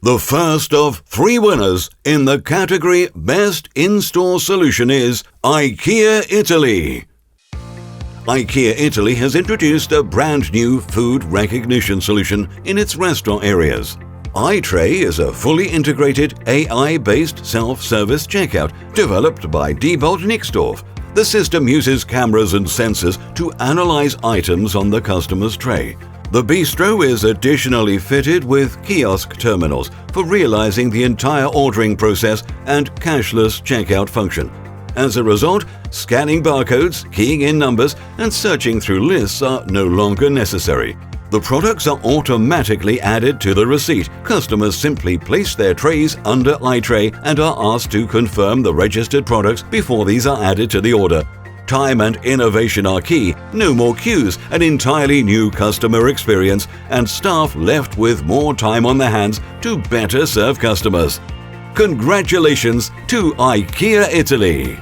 The first of 3 winners in the category Best In-Store Solution is Ikea Italy. Ikea Italy has introduced a brand new food recognition solution in its restaurant areas. iTray is a fully integrated AI-based self-service checkout developed by Diebold Nixdorf. The system uses cameras and sensors to analyze items on the customer's tray. The bistro is additionally fitted with kiosk terminals for realizing the entire ordering process and cashless checkout function. As a result, scanning barcodes, keying in numbers, and searching through lists are no longer necessary. The products are automatically added to the receipt. Customers simply place their trays under iTray and are asked to confirm the registered products before these are added to the order. Time and innovation are key. No more queues, an entirely new customer experience, and staff left with more time on their hands to better serve customers. Congratulations to IKEA Italy!